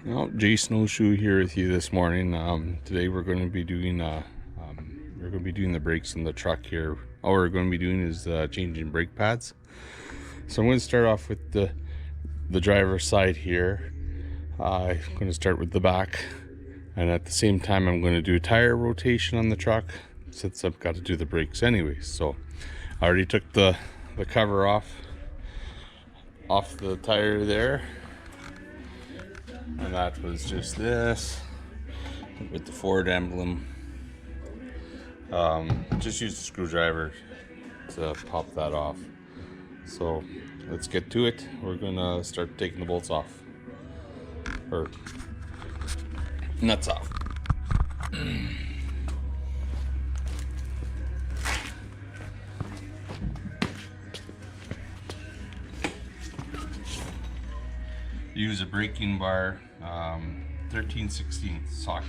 Well, Jay Snowshoe here with you this morning. Today we're going to be doing the brakes in the truck here. All we're going to be doing is changing brake pads. So I'm going to start off with the driver's side here. I'm going to start with the back, and at the same time I'm going to do a tire rotation on the truck since I've got to do the brakes anyway. So I already took the cover off the tire there. And that was just this with the Ford emblem. Just use a screwdriver to pop that off. So let's get to it. We're gonna start taking the bolts off, or nuts off. Use a braking bar, 13/16 socket.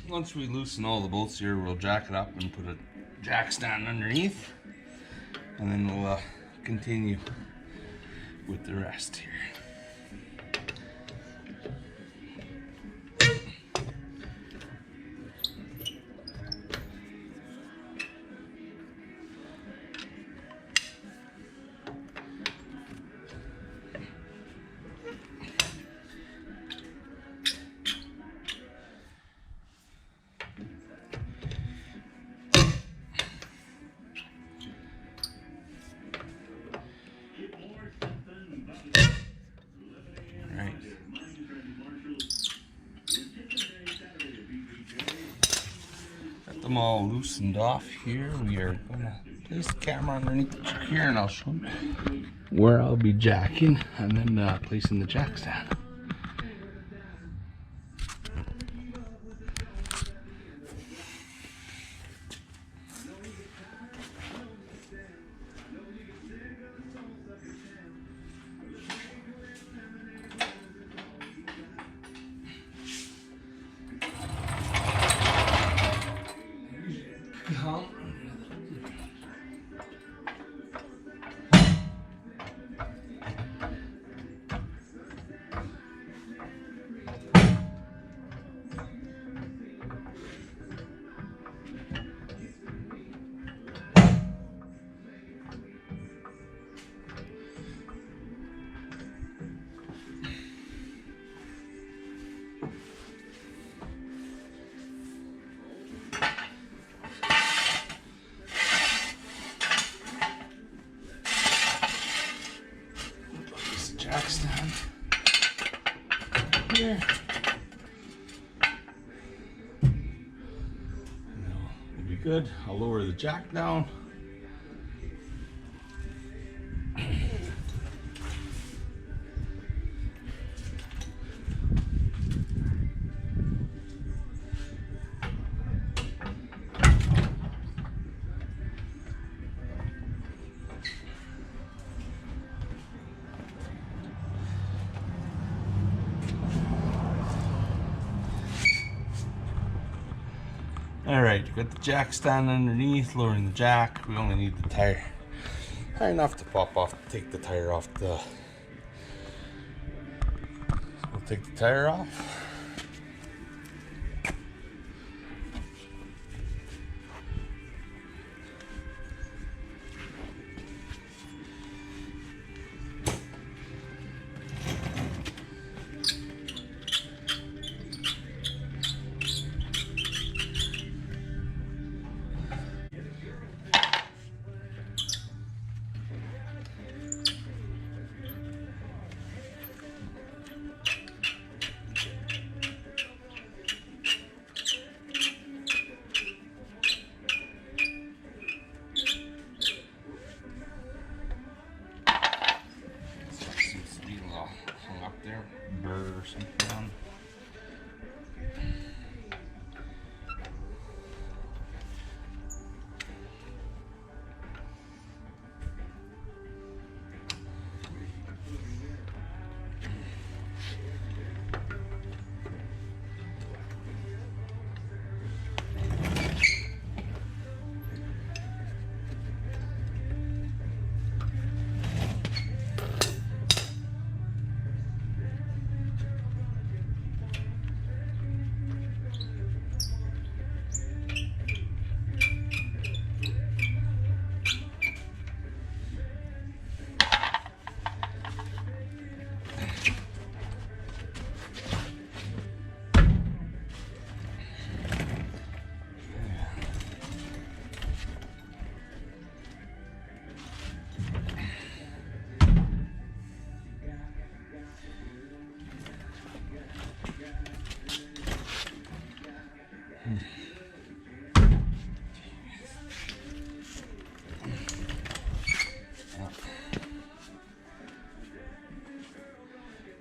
Once we loosen all the bolts here, we'll jack it up and put a jack stand underneath, and then we'll continue with the rest here. Them all loosened off here. We are gonna place the camera underneath the truck here, and I'll show you where I'll be jacking, and then placing the jack stand. Jack stand here. It'll be good. I'll lower the jack down. Alright, got the jack stand underneath, lowering the jack. We only need the tire high enough to pop off, take the tire off the... So we'll take the tire off. or something on.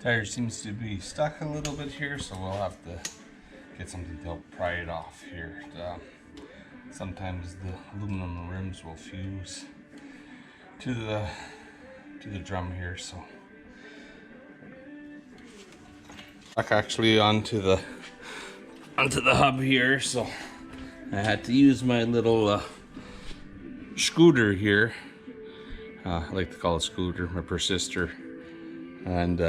Tire seems to be stuck a little bit here, so we'll have to get something to help pry it off here. Sometimes the aluminum rims will fuse to the drum here, so back actually onto the hub here, so I had to use my little scooter here. I like to call it scooter, my persister, and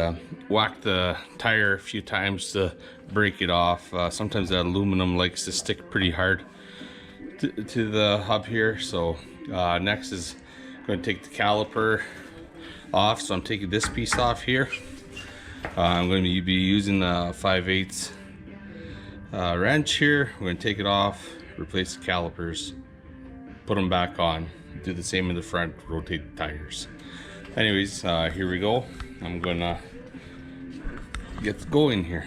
whack the tire a few times to break it off. Sometimes that aluminum likes to stick pretty hard to the hub here, so next is going to take the caliper off. So I'm taking this piece off here. I'm going to be using a 5/8 wrench here. We're going to take it off, replace the calipers, put them back on, do the same in the front, rotate the tires. Anyways, here we go. I'm gonna get going here.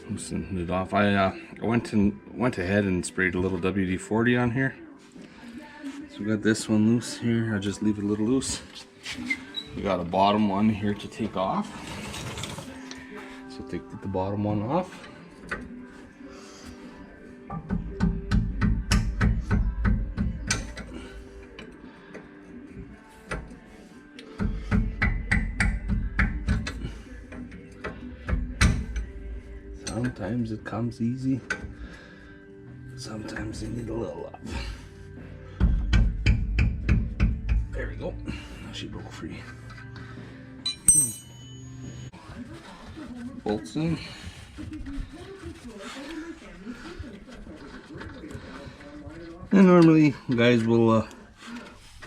Loosen it off. I went ahead and sprayed a little WD-40 on here. So we got this one loose here. I'll just leave it a little loose. We got a bottom one here to take off. So take the bottom one off. Sometimes it comes easy, sometimes they need a little love. There we go. Now she broke free. Bolts in. And normally guys will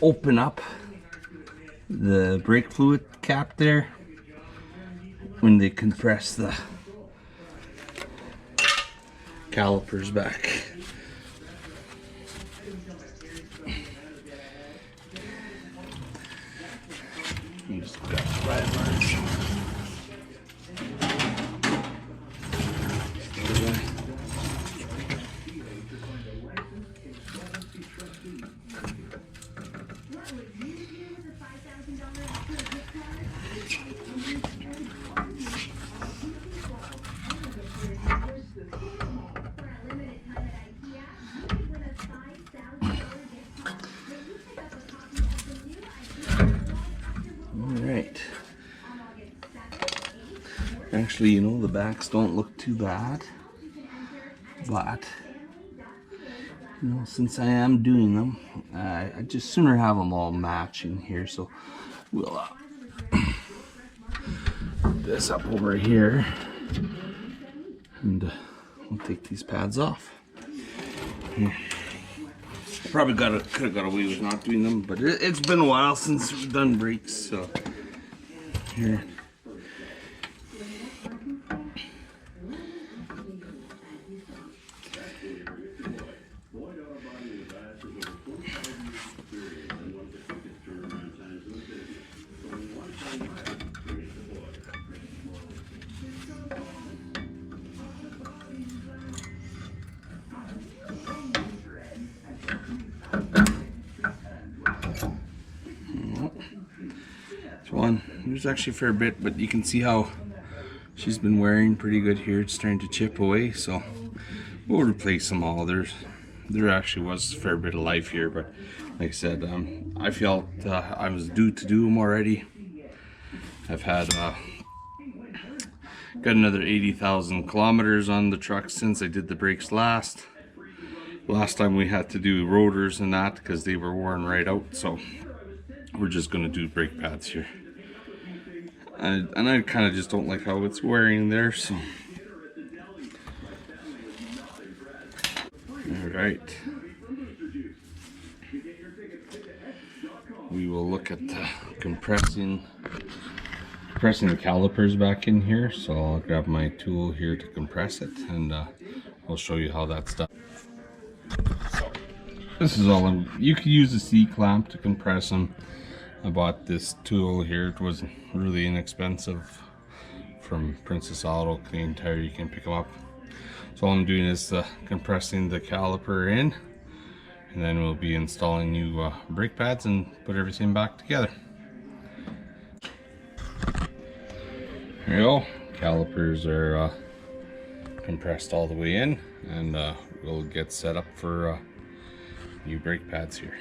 open up the brake fluid cap there when they compress the calipers back. You just got the right march. Alright. Actually, you know, the backs don't look too bad, but you know, since I am doing them, I just sooner have them all matching here. So we'll put this up over here, and we'll take these pads off. Probably could have got away with not doing them, but it's been a while since we've done brakes, so here. there's actually a fair bit, but you can see how she's been wearing pretty good here. It's starting to chip away, so we'll replace them all. There actually was a fair bit of life here, but like I said, I felt I was due to do them already. I've had got another 80,000 kilometers on the truck since I did the brakes last. Last time we had to do rotors and that because they were worn right out, so we're just going to do brake pads here. And I kind of just don't like how it's wearing there, so. Alright. We will look at compressing the calipers back in here, so I'll grab my tool here to compress it, and I'll show you how that's done. So, this is all you could use a C-clamp to compress them. I bought this tool here. It was really inexpensive from Princess Auto, Clean Tire. You can pick them up. So all I'm doing is compressing the caliper in, and then we'll be installing new brake pads and put everything back together. There you go. Calipers are compressed all the way in, and we'll get set up for new brake pads here.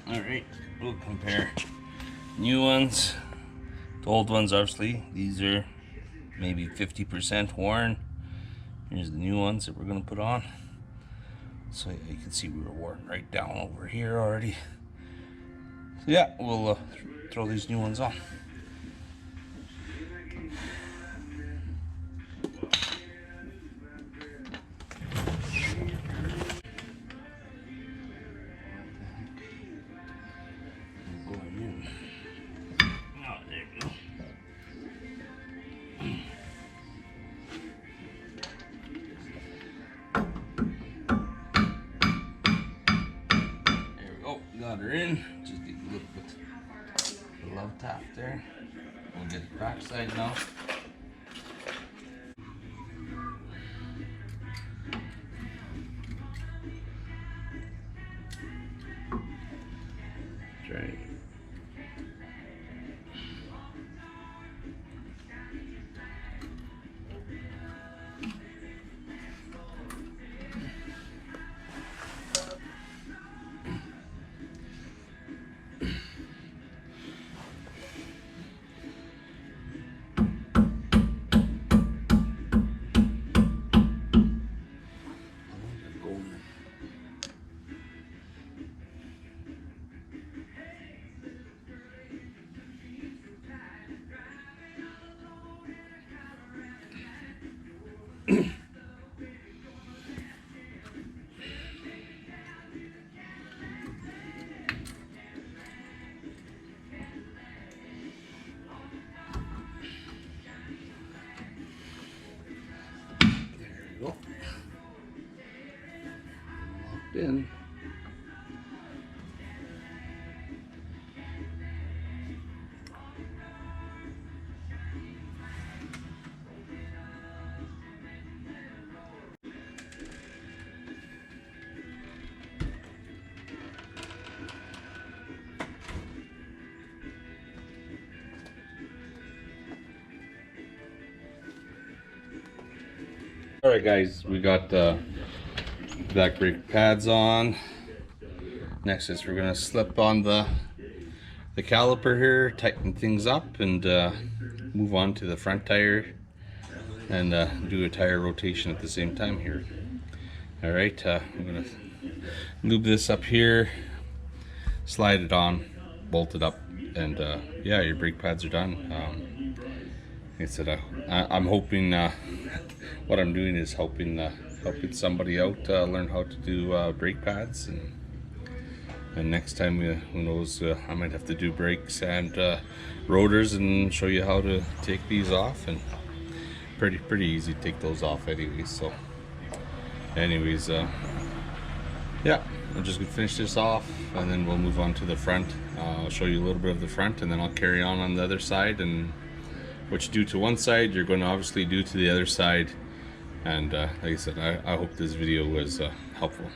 Alright, we'll compare new ones to old ones. Obviously, these are maybe 50% worn. Here's the new ones that we're going to put on. So you can see we were worn right down over here already. So yeah, we'll throw these new ones on. Got her in, just get a little bit of love tap there. We'll get the back side now. That's right. In. All right, guys, we got back brake pads on. Next is we're gonna slip on the caliper here, tighten things up, and move on to the front tire and do a tire rotation at the same time here. All right, I'm gonna lube this up here, slide it on, bolt it up, and yeah, your brake pads are done. Like I said, I'm hoping what I'm doing is helping somebody out learn how to do brake pads, and next time, who knows, I might have to do brakes and rotors and show you how to take these off, and pretty easy to take those off anyways. So anyways, yeah, I'm just gonna finish this off, and then we'll move on to the front. I'll show you a little bit of the front, and then I'll carry on the other side, and what you do to one side you're going to obviously do to the other side, And like I said, I hope this video was helpful.